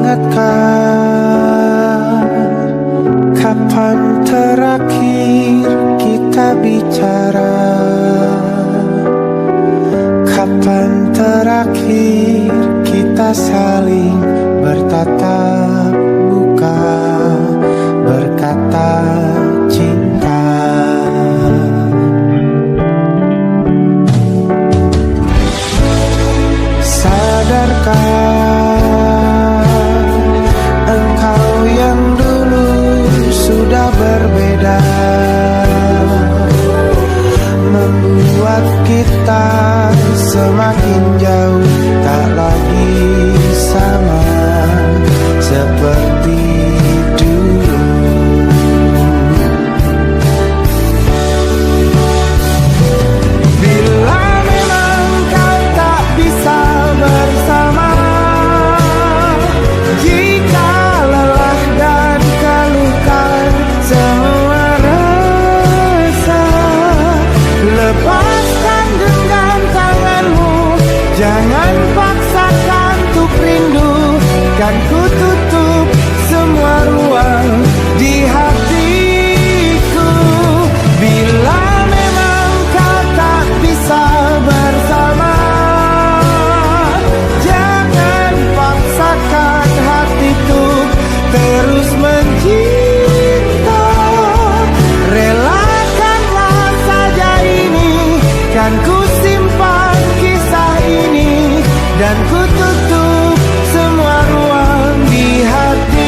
ingatkah kapan terakhir kita bicara? Kapan terakhir kita saling bertatap muka, berkata cinta? Sadarkah engkau yang dulu sudah berbeda, membuat kita semakin jauh, tak lagi sama seperti dulu. Bila memang kau tak bisa bersama, jika lelah dan keluhkan semua rasa, lepaskan genggam tanganmu, jangan paksakan untuk rindu. Kan ku tutup semua ruang di hatiku. Bila memang kau tak bisa bersama, jangan paksakan hatiku terus mencinta. Relakanlah saja ini, kan ku simpan kisah ini, dan ku tutup semua ruang di hatiku.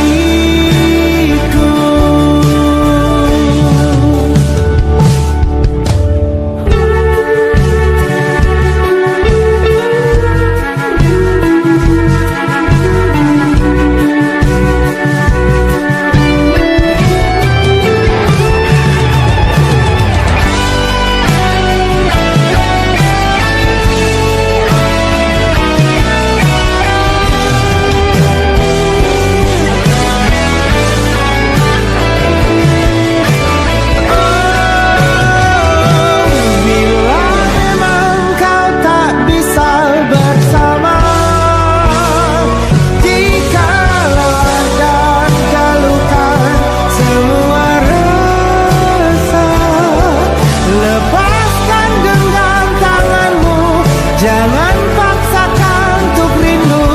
Jangan paksakan untuk rindu,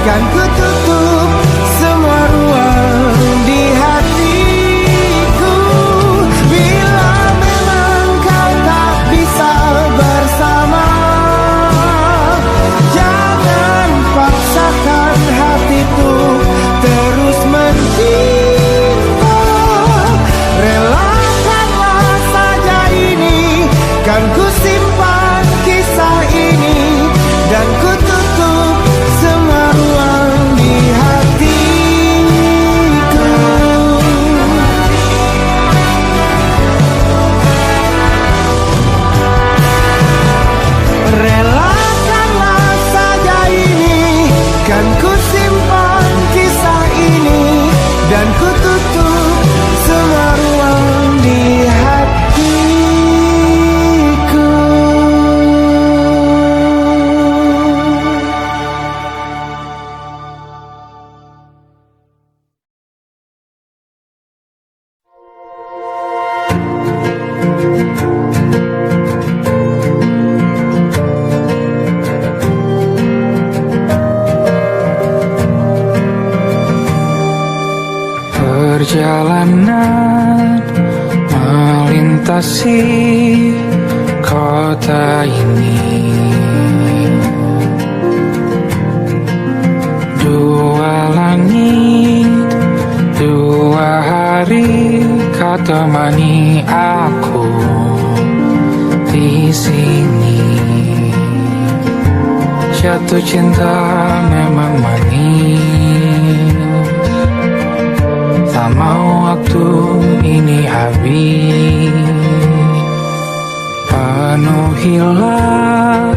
kan ku tutup semua ruang di hatiku. Bila memang kau tak bisa bersama, jangan paksakan hatiku terus mencinta. Relakanlah saja ini, kan ku simpan kisah ini, dan ku tutup semua ruang di hatiku. Relakanlah saja ini, kan ku simpan kisah ini, dan ku tutup semua ruang di hatiku. Perjalanan melintasi kota ini, dua langit, dua hari kau temani aku di sini. Jatuh cinta memang manis, tak mau waktu ini habis. Penuhilah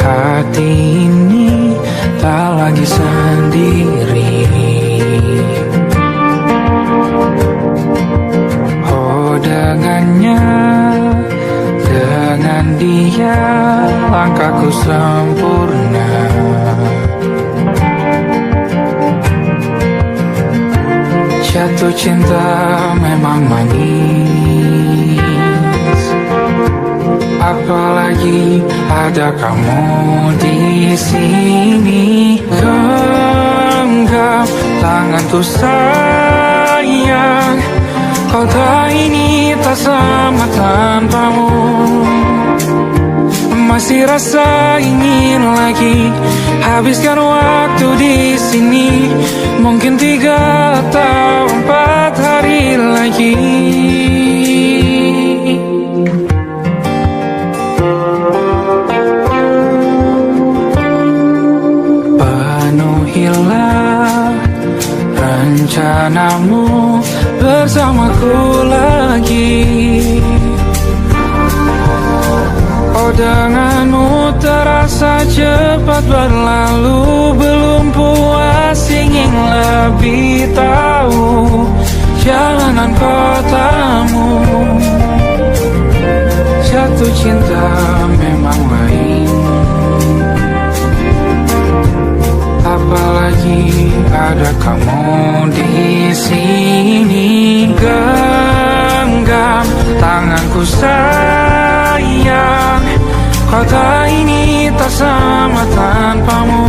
hati ini, tak lagi sendiri. Oh, dengannya, dengan dia langkahku sempurna. Jatuh cinta memang manis, apalagi ada kamu di sini. Genggam tanganku sayang, kota ini tak sama tanpamu. Masih rasa ingin lagi habiskan waktu di sini. Mungkin 3 atau 4 hari lagi. Penuhilah rencanamu bersamaku lagi. Oh, denganmu terasa cepat berlalu. Belum puas ingin lebih tahu jalanan kotamu. Jatuh cinta memang lain, apalagi ada kamu di sini. Genggam tanganku sayang, kota ini tak sama tanpamu.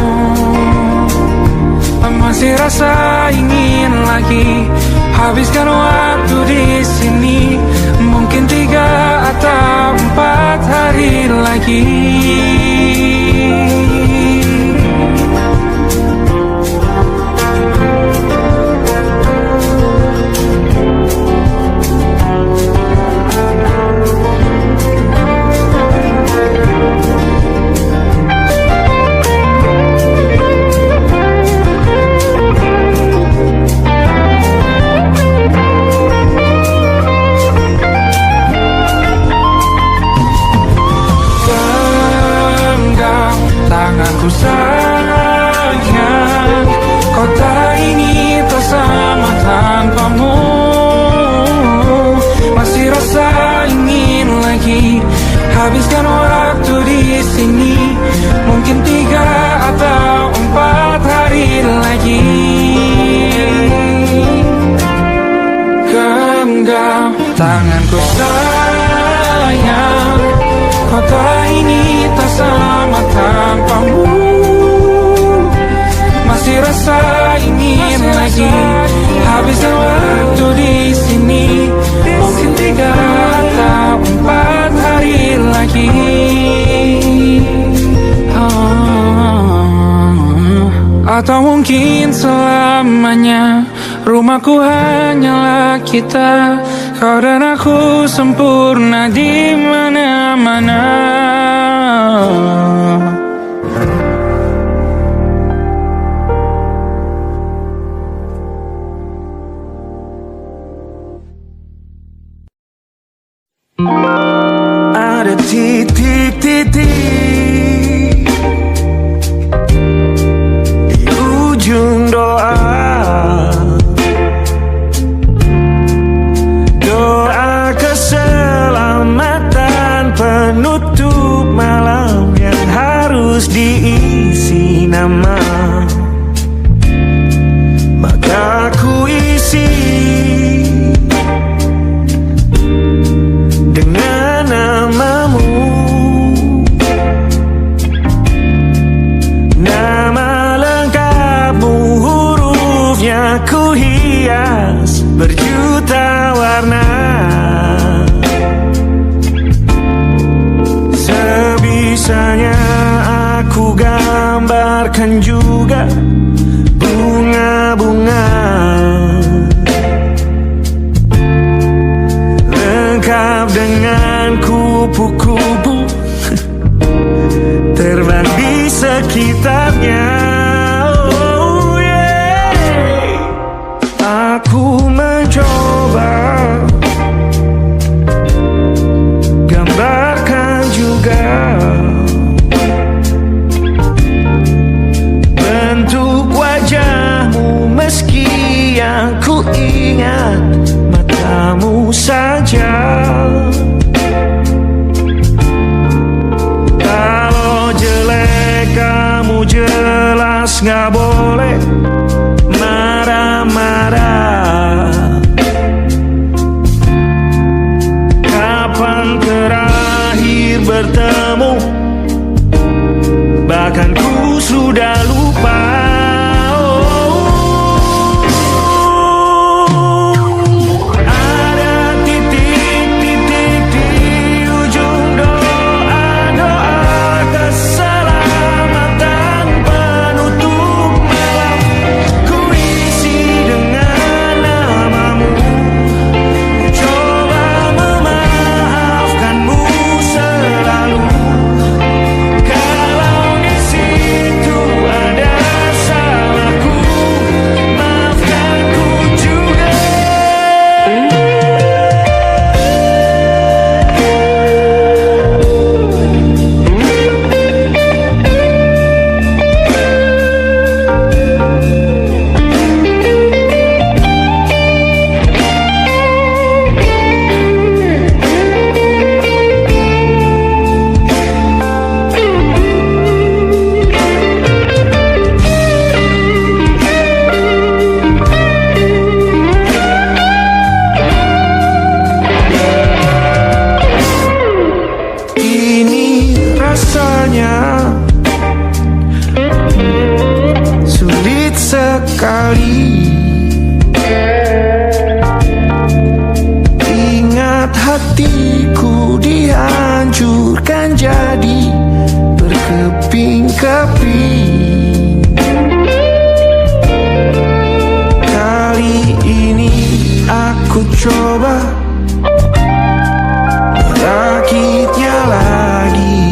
Masih rasa ingin lagi habiskan waktu di sini. Mungkin 3 atau 4 hari lagi. Tanganku sayang, kota ini tak sama tanpamu. Masih rasa ingin lagi habiskan waktu di sini. Mungkin 3 atau 4 hari lagi. Genggam tanganku sayang, kota ini tak sama tanpamu. Masih rasa ingin lagi habiskan waktu di sini. Mungkin 3 atau 4 hari lagi. Atau mungkin selamanya. Rumahku hanyalah kita, kau dan aku sempurna di mana-mana. Ada titik-titik di ujung doa. Doa keselamatan penutup malam yang harus diisi nama. Maka ku isi dengan namamu. Nama lengkapmu, hurufnya ku hias berjuta warna. Sebisanya aku gambarkan juga bunga-bunga, lengkap dengan kupu-kupu terbang di sekitarnya. Oh yeah. Aku mencoba gambarkan juga bentuk wajahmu, meski yang ku ingat matamu saja. Kalau jelek kamu jelas gak boleh marah-marah. kali. Ingat hatiku dihancurkan jadi berkeping-keping. Kali ini aku coba merakitnya lagi.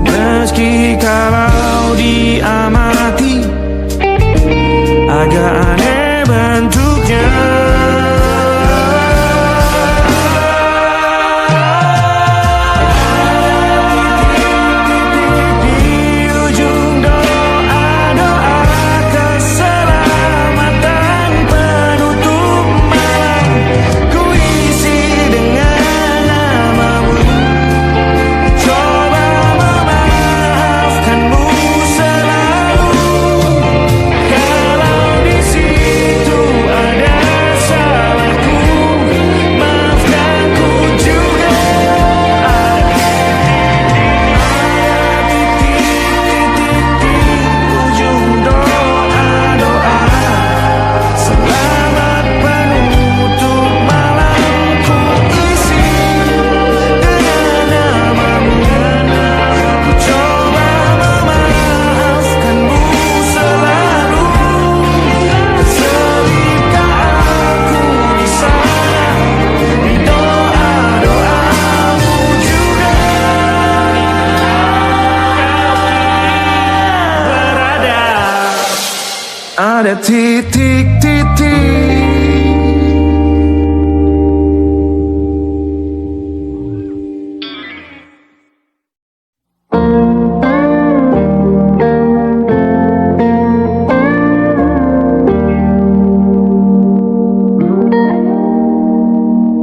Meski kalau diamati agak aneh bentuknya. Ada titik-titik.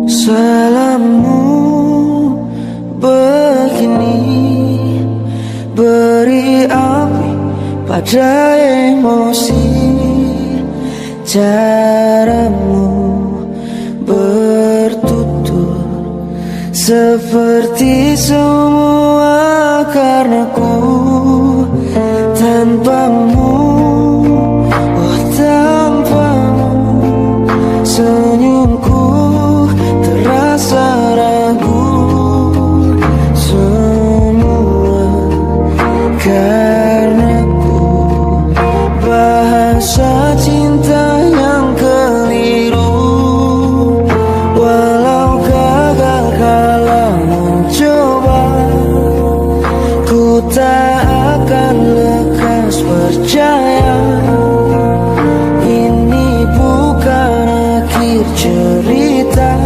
Salammu begini beri api pada emosi. Caramu bertutur seperti semua karenaku. Tanpamu, oh tanpamu, senyumku terasa ragu. Semua karenaku, bahasa cinta yang keliru. Walau gagal kalau mencoba, ku tak akan lekas percaya. Ini bukan akhir cerita,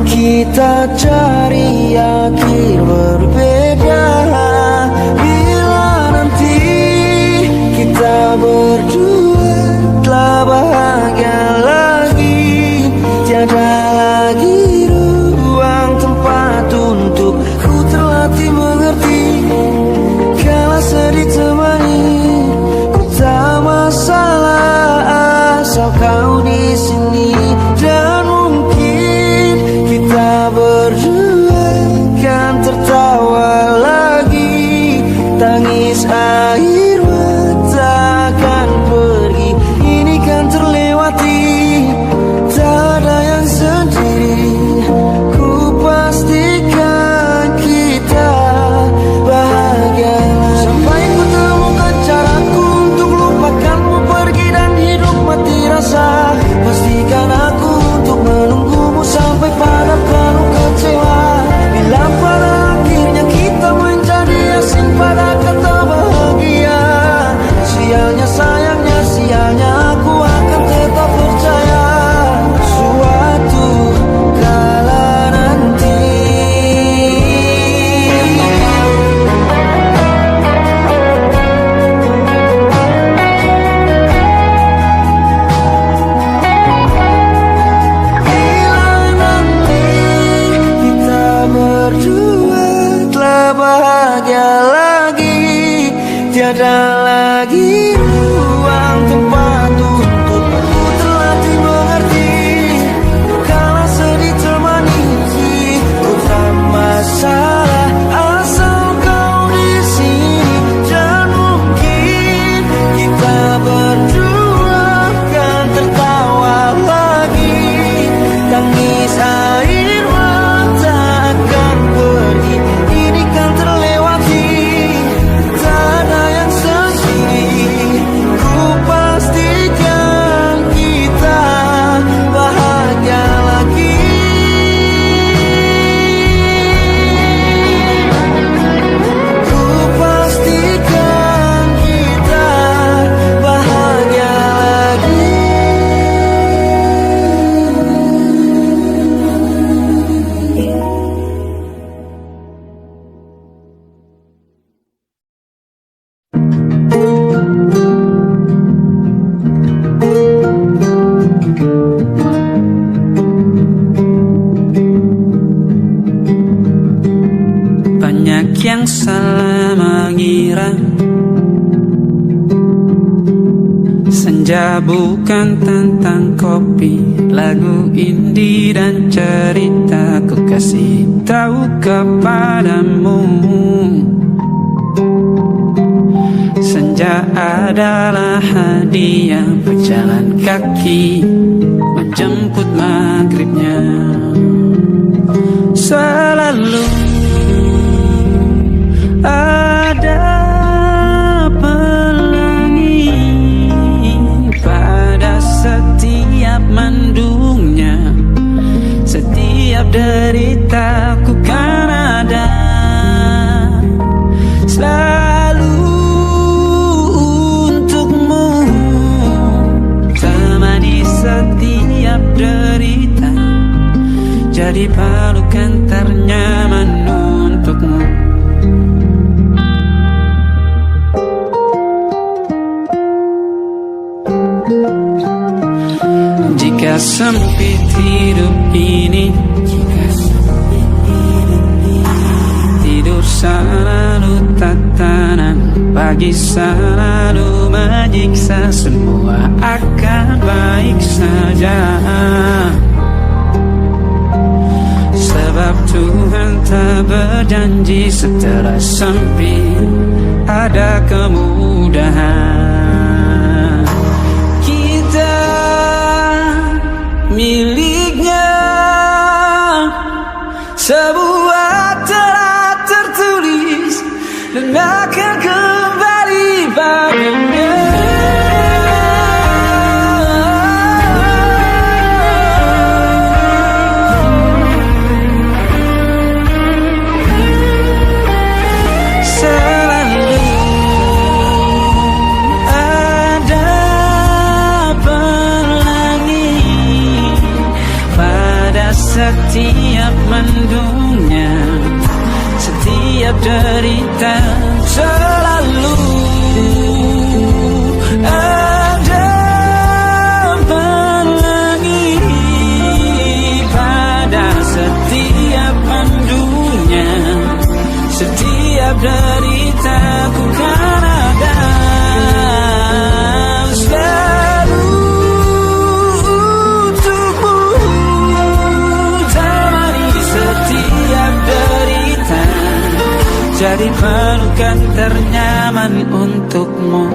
kita cari akhir berbeda. Bila nanti kita berdua telah bahagia lagi, tiada lagi ruang tempat untuk ku terlatih mengerti. Kala sedih temani, ku tak masalah asal kau di sini. Dan mungkin kita berdua kan tertawa lagi, tangis air mata akan pergi. Ini kan terlewati, tak ada yang sendiri. Ku pastikan kita bahagia sampai ku temukan caraku untuk lupakanmu pergi dan hidup mati rasa. Pastikan aku untuk menunggumu sampai pada penuh kecewa. Bila pada akhirnya kita menjadi asing pada kata bahagia, sialnya sayangnya sialnya aku akan tetap percaya suatu kala nanti. Bila nanti kita berdua telah bahagia lagi, tiada lagi ruang tempat untuk ku terlatih mengerti. Kala sedih temani, ku tak masalah asal kau di sini. Dan mungkin salah mengira senja bukan tentang kopi, lagu indie dan cerita ku kasih tahu kepadamu. Senja adalah hadiah berjalan kaki menjemput maghribnya. Selalu ada pelangi pada setiap mendungnya. Setiap deritaku kan ada selalu untukmu, temani setiap derita, jadi pelukan ternyaman untukmu. Jika sempit hidup ini, tidur selalu tatanan, pagi selalu menyiksa, semua akan baik saja. Sebab Tuhan tak berjanji setelah sempit ada kemudahan. Kita miliknya sebuah telah tertulis dan akan kembali padanya. Setiap mendungnya, setiap derita, selalu ada pelangi pada setiap mendungnya. Setiap derita ku kan ada selalu untukmu, jadi pelukan ternyaman untukmu.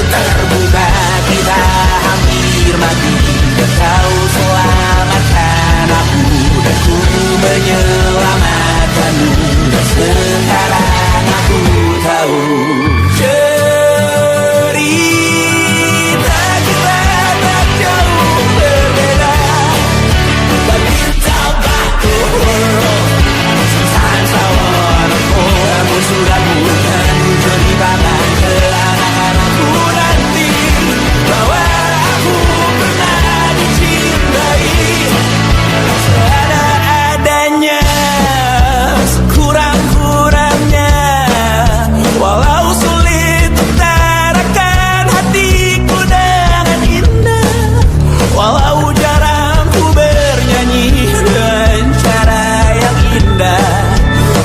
terbuka, kita hampir mati. Dan kau selamatkan aku, dan ku menyelamatkanmu. Dan sekarang aku tahu cerita kita tak jauh berbeda. But you talk about the world, sometimes I wanna fall. Namun sudah bukan ceritakan ke anak-anakku nanti bahwa aku pernah dicintai seadanya-adanya, sekurang-kurangnya. Walau sulit utarakan hatiku dengan indah, walau jarang ku bernyanyi dengan cara yang indah,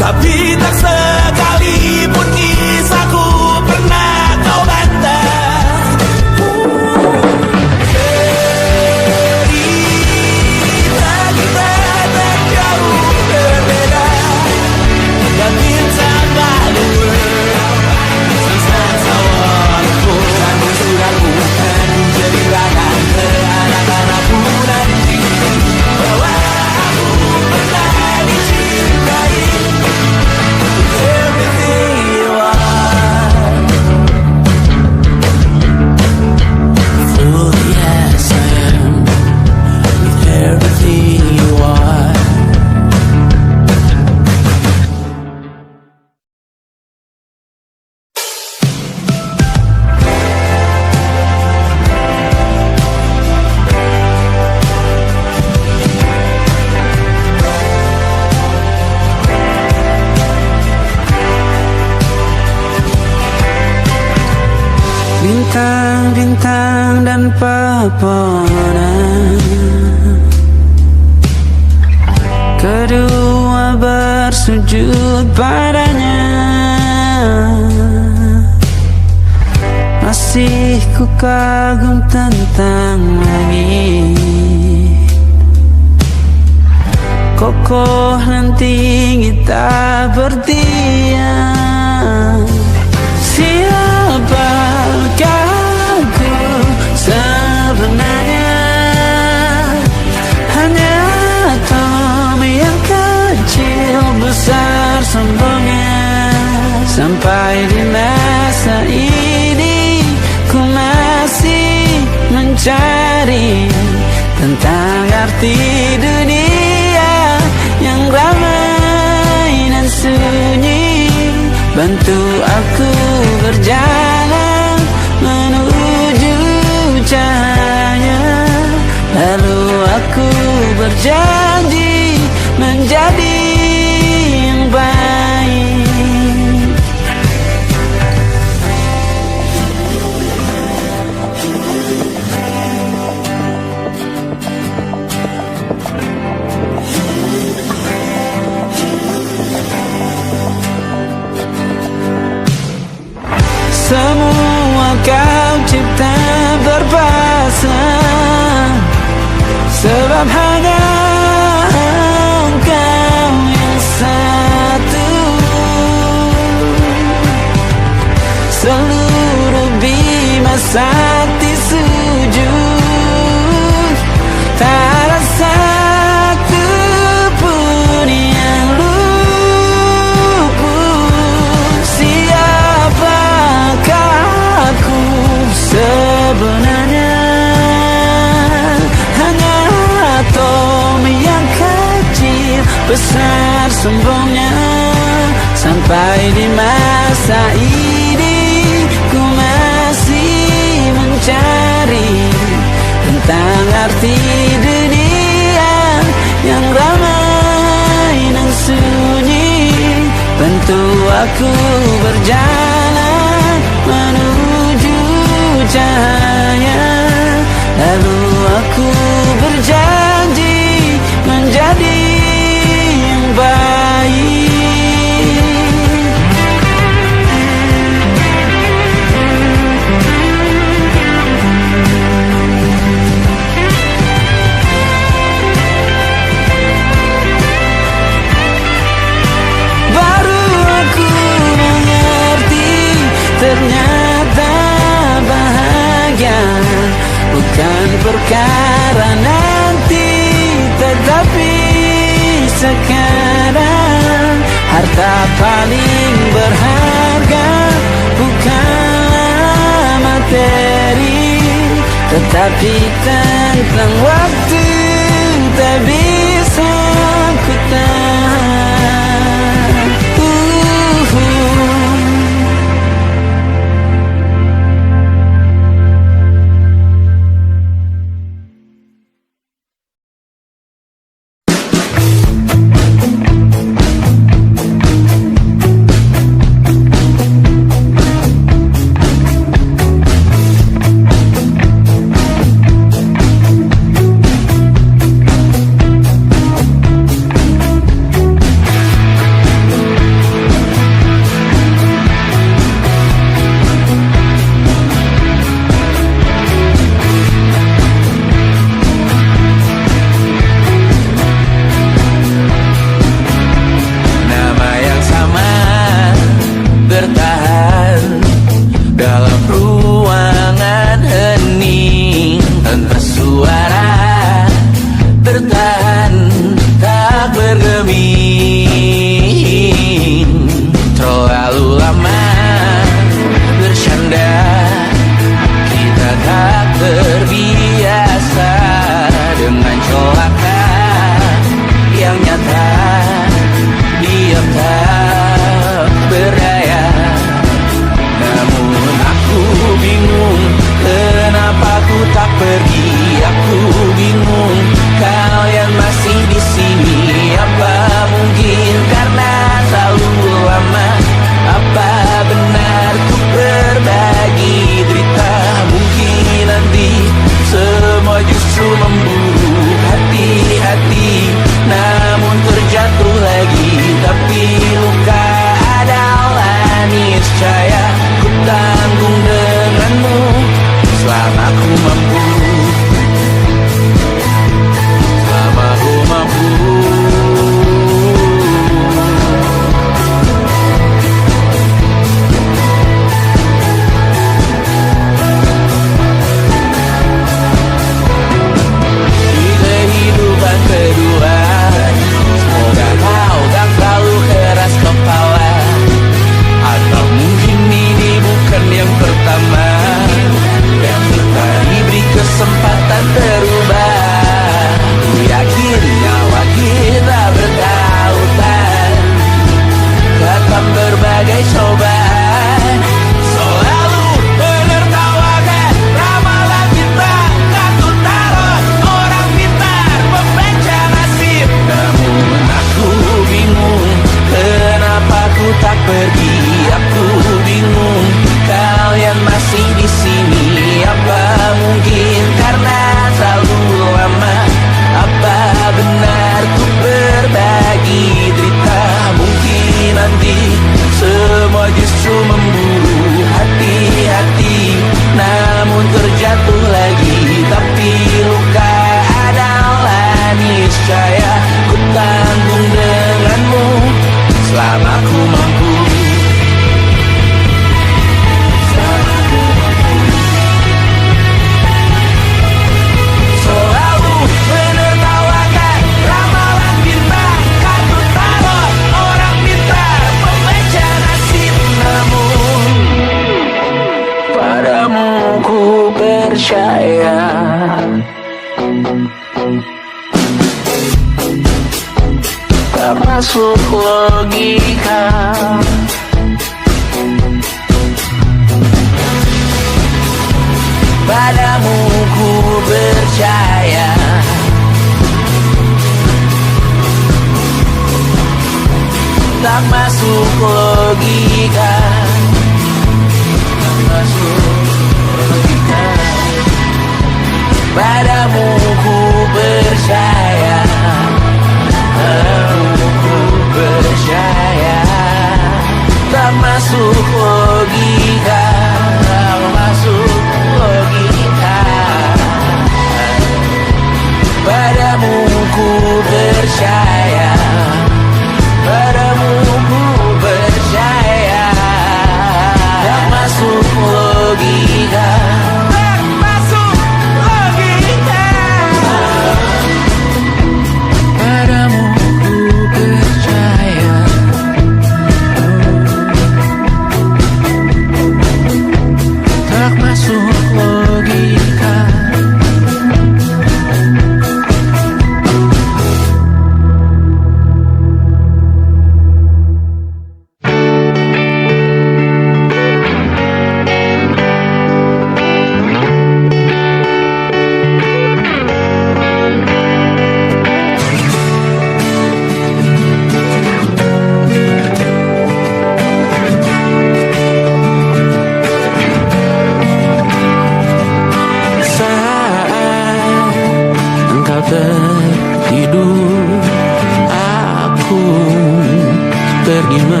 tapi tak sekalipun kisahku pernah kau bantah. Cerita kita tak jauh berbeda, but it's about the world. Sometimes I wanna go. Namun sudah bukan ceritakan ke anak-anakku nanti bahwa aku pernah dicintai. Everything you are, fully as I am, with everything you are. Bintang-bintang dan pepohonan, kedua bersujud padanya. Masih ku kagum tentang langit, kokoh dan tinggi tak berdiam. Siapakah aku sebenarnya? Hanya atom yang kecil besar sombongnya. Sampai di masa ini ku masih mencari tentang arti dunia yang ramai dan sunyi. Bantu aku berjalan menuju cahaya, lalu aku berjanji menjadi yang baik. Semua kau cipta berpasang, sebab hanya engkau yang satu. Seluruh bima sakti sujud, tak ada satu pun yang luput. Siapakah aku sebenarnya? Hanya atom yang kecil besar sombongnya. Sampai di masa ini ku masih mencari tentang arti dunia yang ramai dan sunyi. Bantu aku berjalan menuju cahaya, lalu aku berjanji menjadi yang baik. Baru aku mengerti sekarang. Harta paling berharga bukanlah materi, tetapi tentang waktu tak bisa ku tahan. Tak masuk logika. Padamu ku percaya, tak masuk logika. Tak masuk logika. Padamu ku percaya, padamu ku percaya. Tak masuk logika, tak masuk logika. Padamu ku percaya, padamu ku percaya.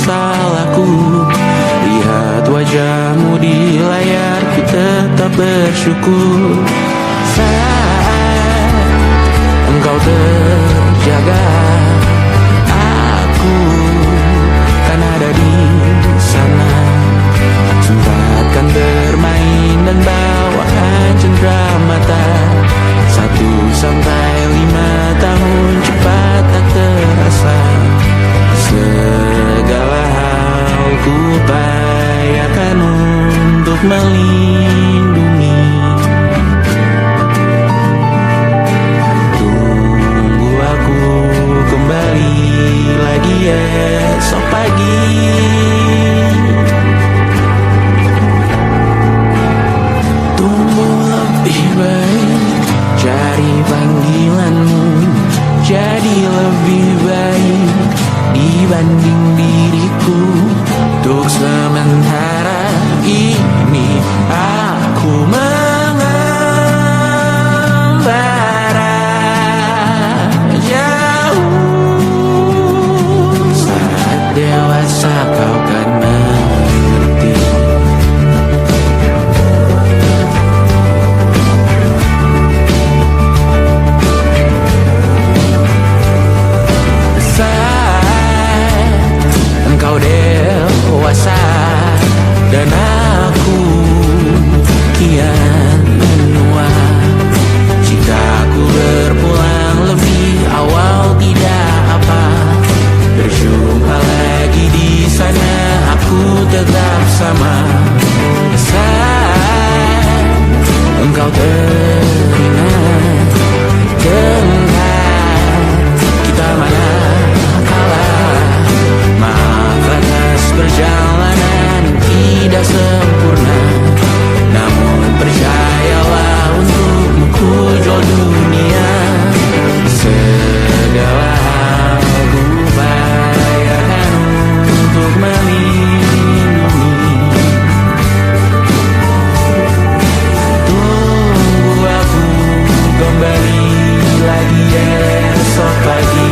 salahku. Lihat wajahmu di layar, ku tetap bersyukur. Saat engkau terjaga, aku kan ada di sana. Sempatkan bermain dan bawaan cendera mata. 1-5 tahun cepat tak terasa. Segala hal ku upayakan untuk melindungi. Tunggu aku kembali lagi esok pagi. Tumbuh lebih baik, cari panggilanmu. Jadi lebih baik dibanding diriku. Untuk sementara ini aku mengembara jauh. Saat dewasa kau kan mengerti. Engkau dewasa dan aku kian menua. Jika aku berpulang lebih awal tidak apa. Berjumpa lagi di sana, aku tetap sama. Saat engkau teringat tentang kita mana perjalanan tidak sempurna, namun percayalah untukmu ku jual dunia. Segala hal ku upayakan untuk melindungi. Tunggu aku kembali lagi esok pagi.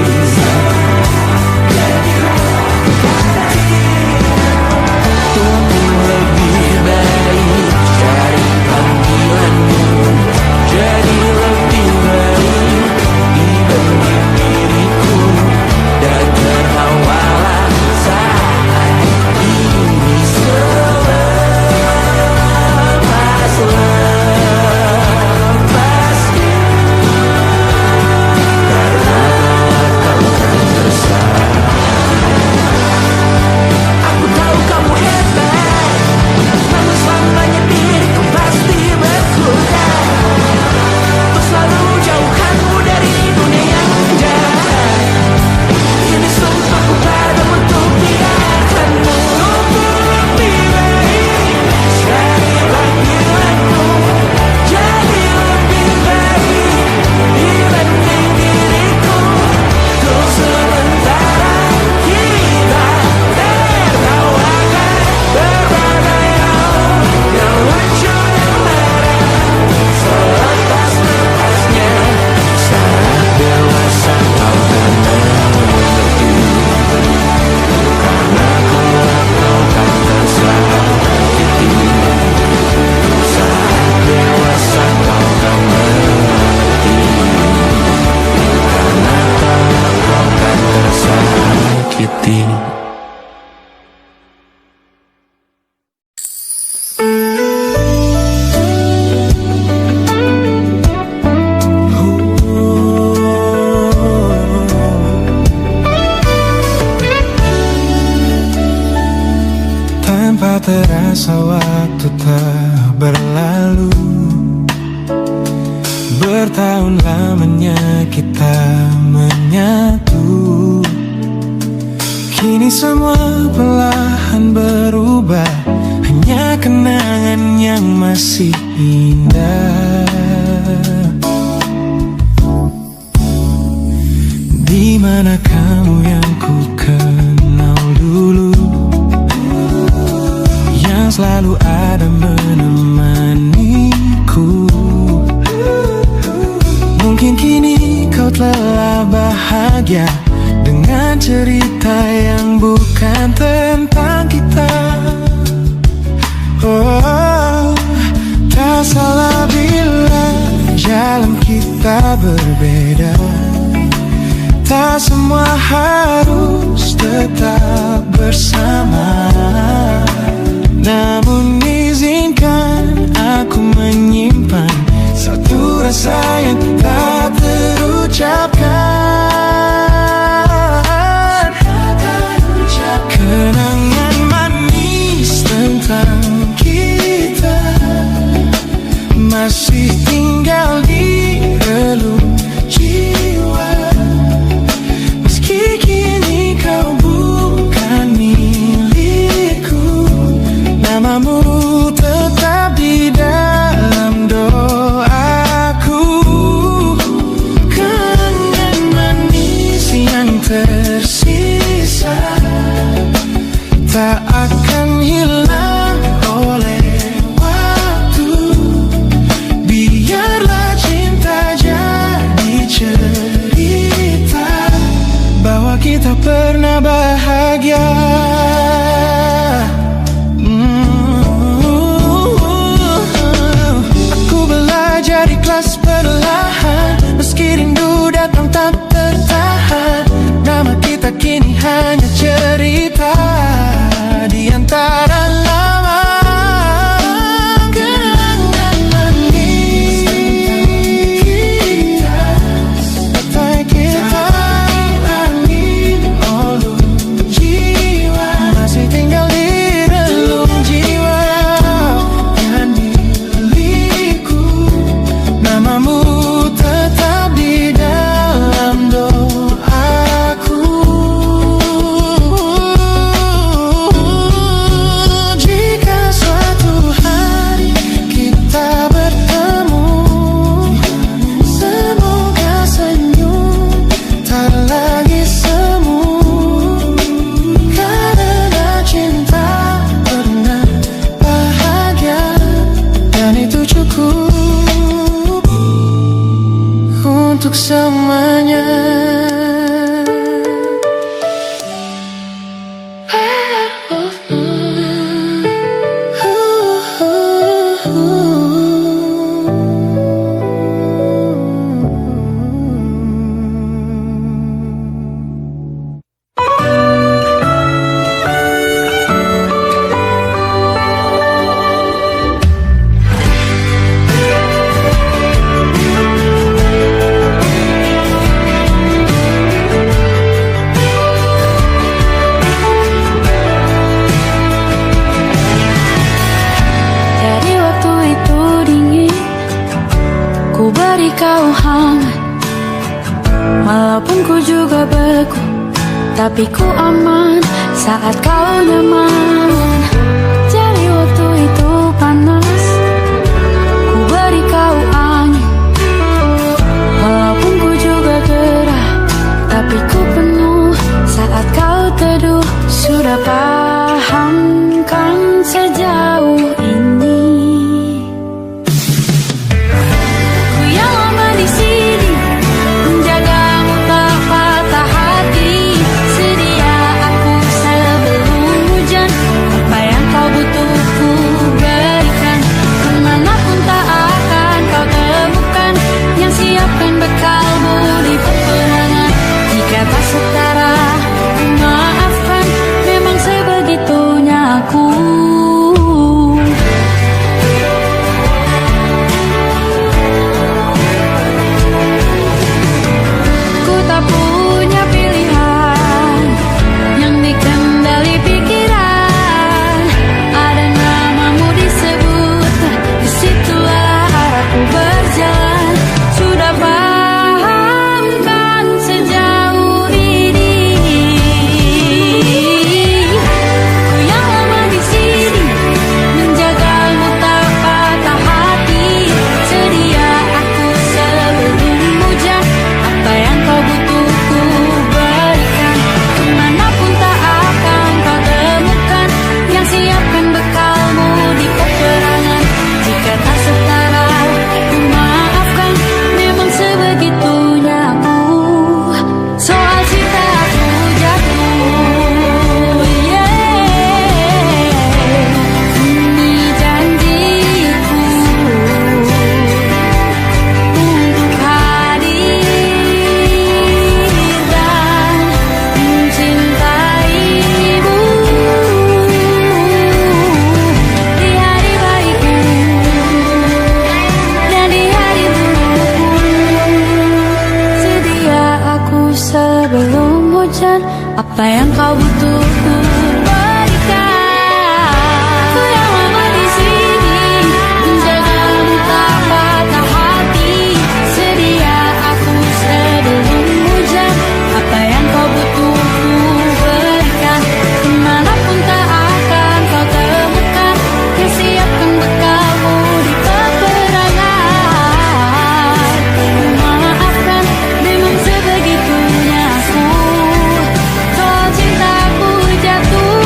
Terasa waktu tak berlalu. Bertahun lamanya kita menyatu. Kini semua perlahan berubah, hanya kenangan yang masih indah. Di mana kamu yang ku kenal dulu, yang selalu ada menemaniku. Mungkin kini kau telah bahagia dengan cerita yang bukan tak berbeda. Tak semua harus tetap bersama, namun izinkan aku menyimpan satu rasa yang tak terucapkan. Kenangan manis tentang kita masih tinggal di relung jiwa. Meski kini kau bukan milikku, namamu tetap di dalam doaku. Kenangan manis yang tersisa tak akan hilang oleh waktu. Biarlah cinta jadi cerita bahwa kita pernah bahagia. Aku belajar ikhlas perlahan, meski rindu datang tak tertahan. Nama kita kini hanya cerita di antara lama. Kenangan manis kita, bagai kita angin olung jiwa, masih tinggal di relung jiwa yang milikku. Namamu tetap di dalam doaku. Jika suatu hari kita bertemu, semoga senyum tak lagi semu. Karena cinta pernah bahagia, dan itu cukup untuk semuanya. Dari waktu itu dingin, ku beri kau hangat. Walaupun ku juga beku, tapi ku aman saat kau nyaman. Dari waktu itu panas, ku beri kau angin. Walaupun ku juga gerah, tapi ku penuh saat kau teduh. Sudah paham kan sejauh ini? Ku yang lama di sini, menjagamu tak patah hati. Sedia aku sebelum hujan, apa yang kau butuh ku berikan. Kemanapun tak akan kau temukan yang siapkan bekalmu di peperangan. Jika tak setara, maafkan, memang seberat butuh ku berikan. Ku yang lama di sini menjagamu tak patah hati. Sedia aku sebelum hujan, apa yang kau butuh ku berikan. Kemanapun tak akan kau temukan, yang siapkan bekalmu di peperangan. Maafkan, memang sebegitunya aku, kalau cintaku jatuh.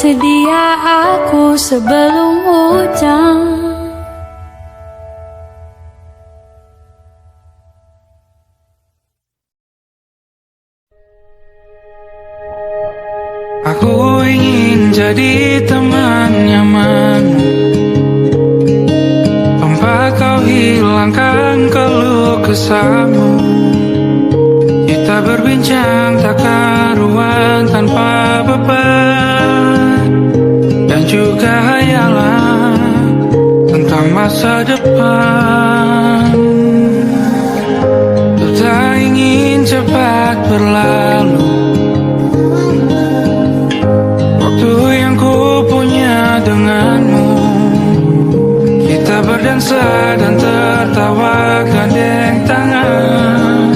Sedia aku sebelum hujan. Sedia aku sebelum hujan. Aku ingin jadi teman nyamanmu, tempat kau hilangkan keluh kesahmu. Kita berbincang tak karuan tanpa beban, dan juga hayalan tentang masa depan. Ku tak ingin cepat berlalu, waktu yang ku punya denganmu. Kita berdansa dan tertawa gandeng tangan,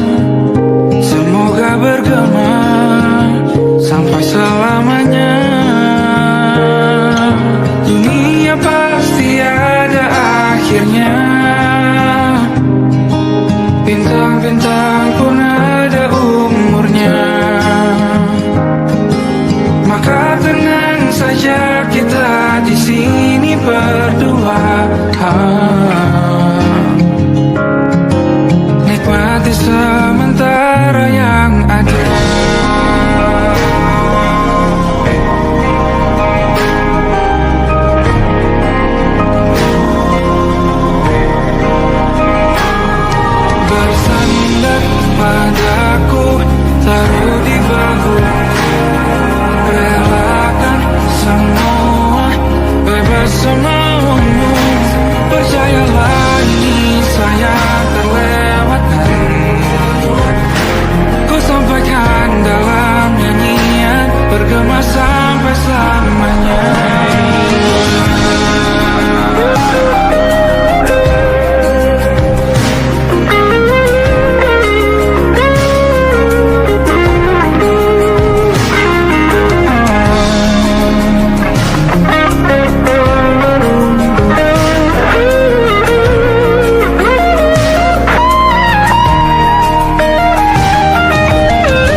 semoga bergema sampai selamanya. Dunia pasti ada akhirnya, bintang-bintang pun ada umurnya. Maka tenang saja kita di sini berdua, nikmati sementara yang ada. Bersandar padaku, taruh di bahu, relakan semua, bebas semaumu. Percayalah ini saya terlewatkan, ku sampaikan dalam nyanyian, bergema sampai selamanya.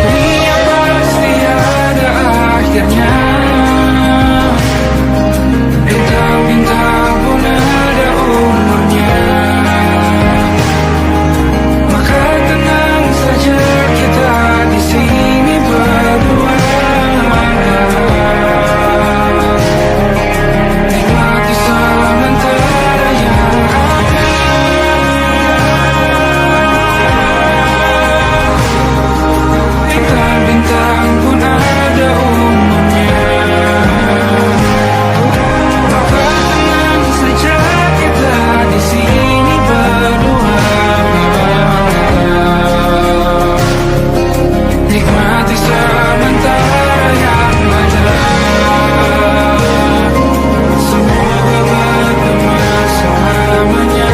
Dunia pasti ada akhirnya, bintang-bintang pun ada umurnya. Maka tenang saja kita di sini berdua, nikmati sementara yang ada. Bintang-bintang pun ada umurnya. Maka tenang saja kita di sini berdua, nikmati sementara yang ada. Semoga bergema selamanya.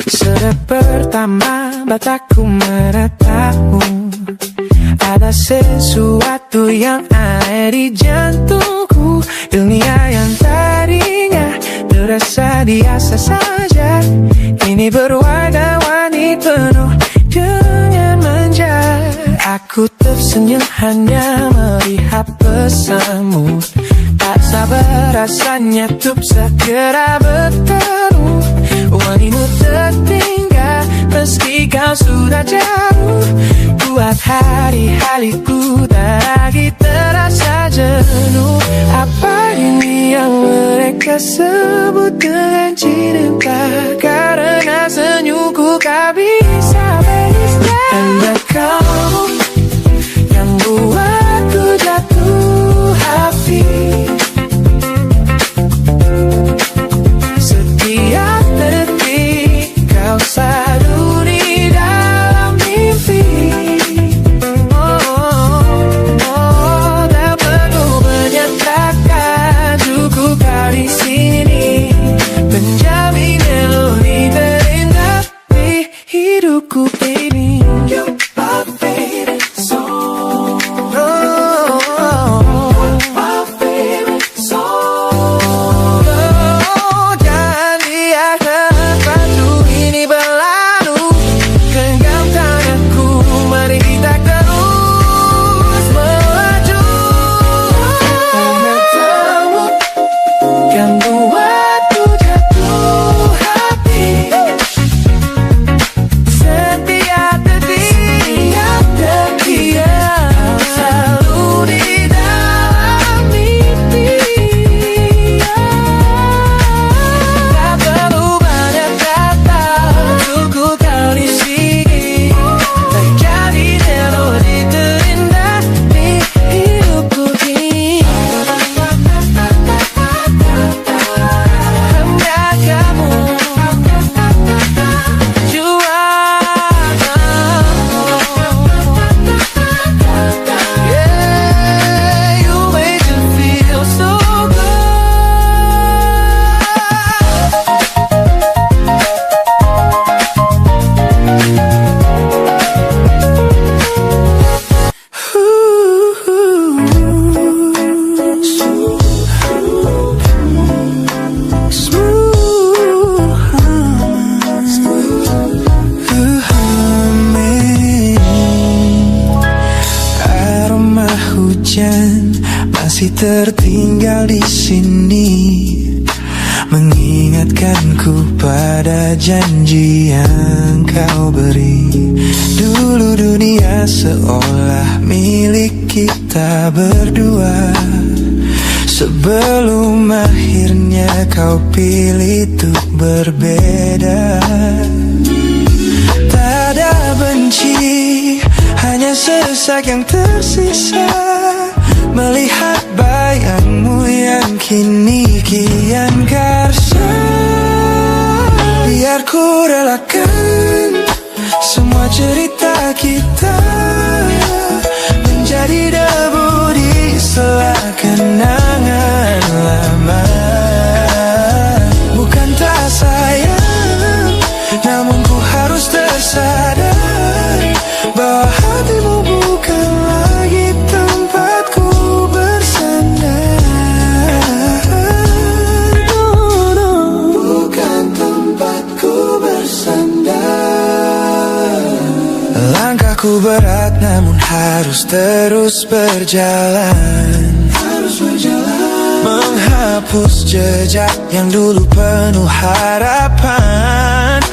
Sudah pertama mataku menatapmu, ada sesuatu yang aneh di jantungku. Dunia yang tadinya terasa biasa saja, kini berwarna-warni penuh dengan manja. Aku tersenyum hanya melihat pesanmu, Tak sabar rasanya untuk segera bertemu. Wangimu tertinggal meski kau sudah jauh. Buat hari-hariku tak lagi terasa jenuh. Apa ini yang mereka sebut dengan cinta? Karena senyumku kau bisa beristirahat. Hanya kau yang buatku jatuh hati. Setiap detik kau selalu di dalam mimpi. Tak perlu menyatakan cukup kau di sini, menjamin melodi terindah di hidupku ini. You are favorite song. My favorite song. Jangan biarkan waktu ini berlalu. Genggam tanganku, mari kita terus melaju. Karena yang buatku jatuh hati. Setiap detik kau selalu di dalam mimpi. Tak perlu banyak kata, cukup kau di sini, menjadi melodi terindah di hidupku ini. Hanya kamu, you yeah, you make me feel so good. Aroma hujan masih tertinggal di sini, mengingatkanku pada janji yang kau beri. Dulu dunia seolah milik kita berdua, sebelum akhirnya kau pilih untuk berbeda. Tak ada benci, hanya sesak yang tersisa, melihat bayangmu yang kini kian gersang. Biar ku relakan semua cerita kita menjadi debu di sela kenangan lama. Bukan tak sayang, namun ku harus tersadar bahwa hatimu bukan lagi tempatku bersandar. Bukan tempatku bersandar. Langkahku berat namun harus terus berjalan. Menghapus jejak yang dulu penuh harapan.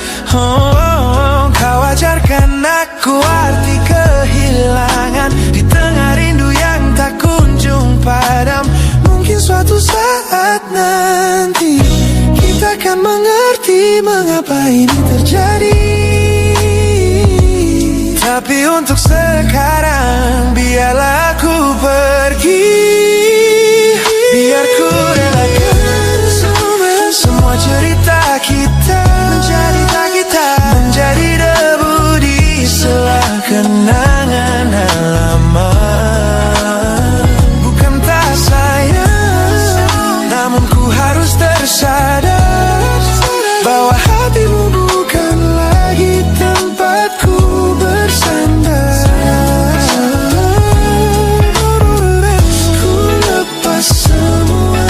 Kau ajarkan aku arti kehilangan di tengah rindu yang tak kunjung padam. Mungkin suatu saat nanti kita akan mengerti mengapa ini terjadi. Tapi untuk sekarang biarlah aku pergi. Biar ku relakan semua cerita kita menjadi debu di sela kenangan lama. Bukan tak sayang, namun ku harus tersadar bahwa hatimu bukan lagi tempatku bersandar. Ku lepas semua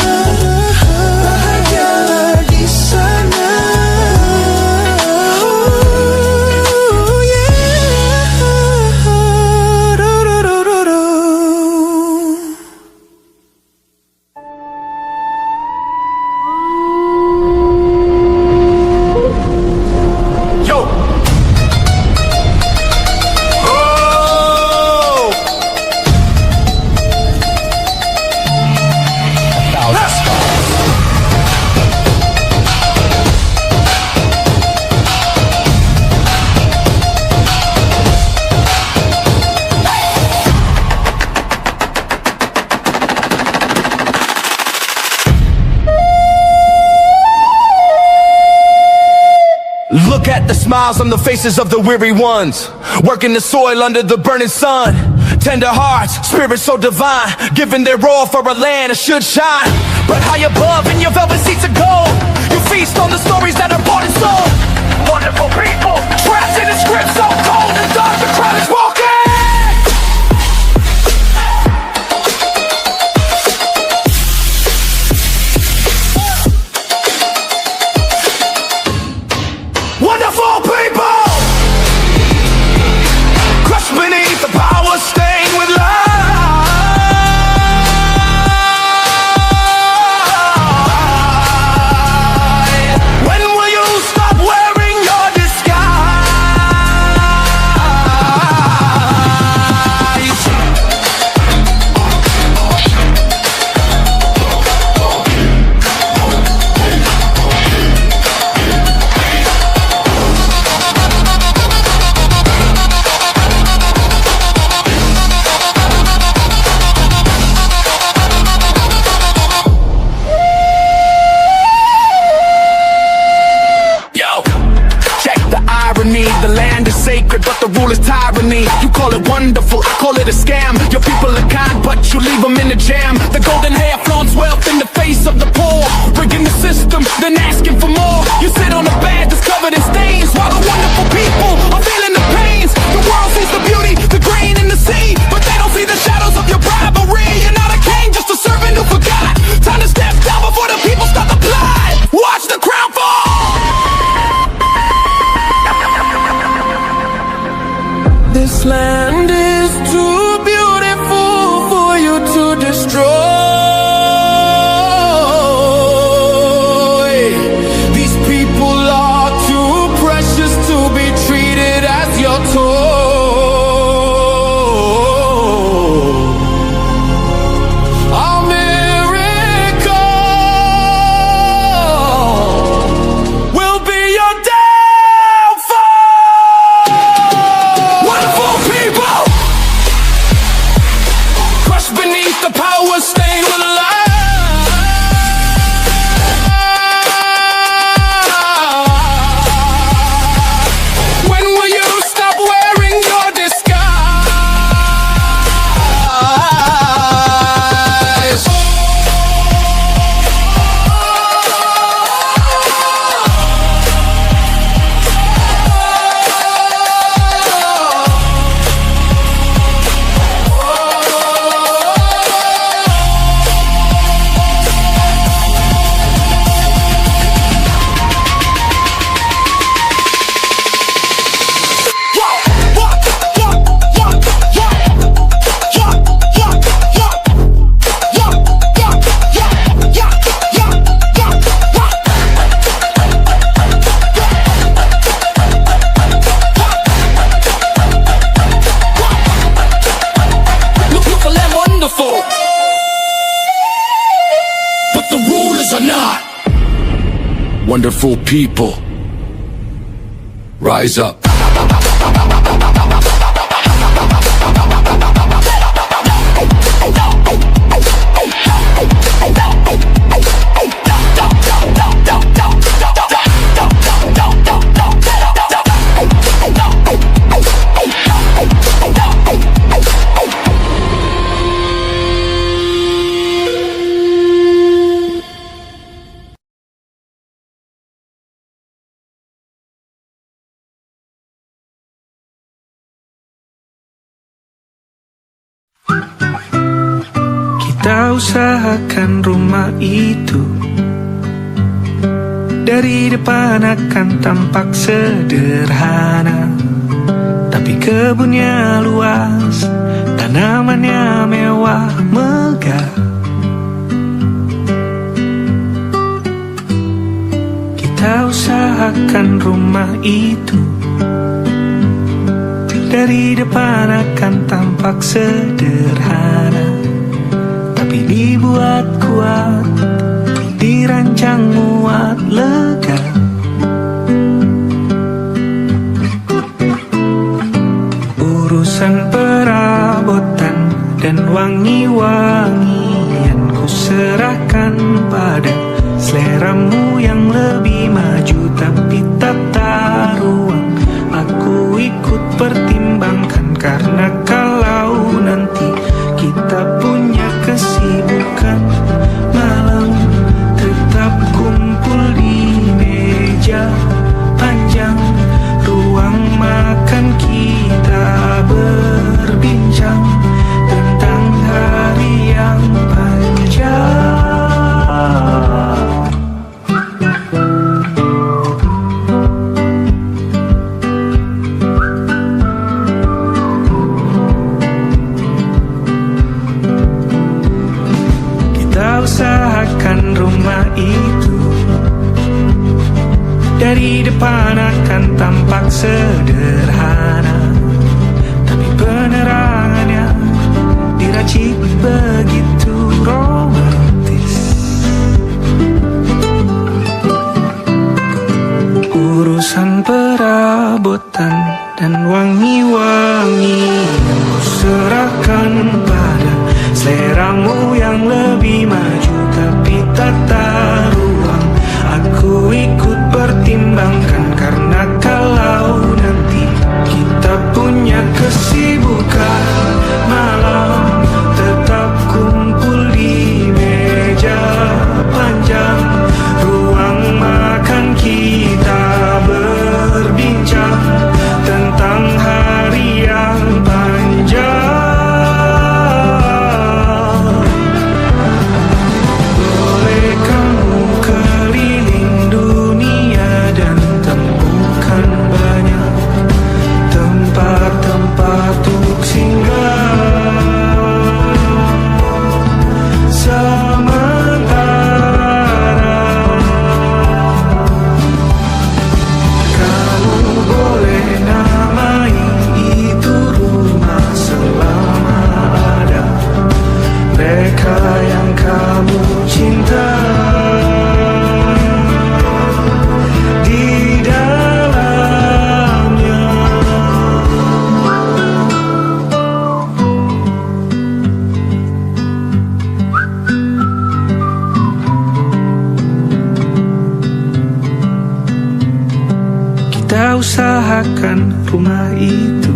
Look at the smiles on the faces of the weary ones, working the soil under the burning sun. Tender hearts, spirits so divine, giving their all for a land that should shine. But high above in your velvet seats of gold, you feast on the stories that are bought and sold. Wonderful people, trapped in a script so cold and dark, the crowd is walking. Wonderful people, crushed beneath the power stained with light. When will you stop wearing your disguise? The land is sacred, but the rule is tyranny. You call it wonderful, I call it a scam. Your people are kind, but you leave them in the jam. The golden hair flaunts wealth in the face of the poor, rigging the system, then asking for more. You sit on a bed that's covered in stains, while the wonderful people are feeling the pains. The world sees the beauty, the grain in the sea, but they don't see the shadows of your bribery. You're not a king, just a servant who forgot. Time to step down before the people start to plot. Watch the crown fall. This land is too beautiful for you to destroy. These people are too precious to be treated as your toy. A miracle will be your downfall. Wonderful people, crushed beneath the power stained with light. When will you stop wearing your disguise? Look for them wonderful, but the rulers are not. Wonderful people, rise up. Kita usahakan rumah itu dari depan akan tampak sederhana, tapi kebunnya luas, tanamannya mewah megah. Kita usahakan rumah itu dari depan akan tampak sederhana, tapi dibuat kuat, dirancang muat lega. Urusan perabotan dan wangi-wangian ku serahkan pada seleramu yang lebih maju, tapi tetap Dari depan akan tampak sederhana, tapi penerangannya diracik begitu romantis. Urusan perabotan dan wangi-wangi yang kuserahkan pada seleramu yang lebih maju, tapi tata ruang aku ikut pertimbangkan. Karena kalau nanti kita punya kesibukan malam, tetap kumpul di meja panjang ruang makan, kita berbincang tentang hari yang panjang. Boleh kamu keliling dunia dan temukan banyak tempat-tempat untuk singgah. Sementara kamu boleh namai itu rumah selama ada mereka yang kamu cinta di dalamnya. Kita usahakan rumah itu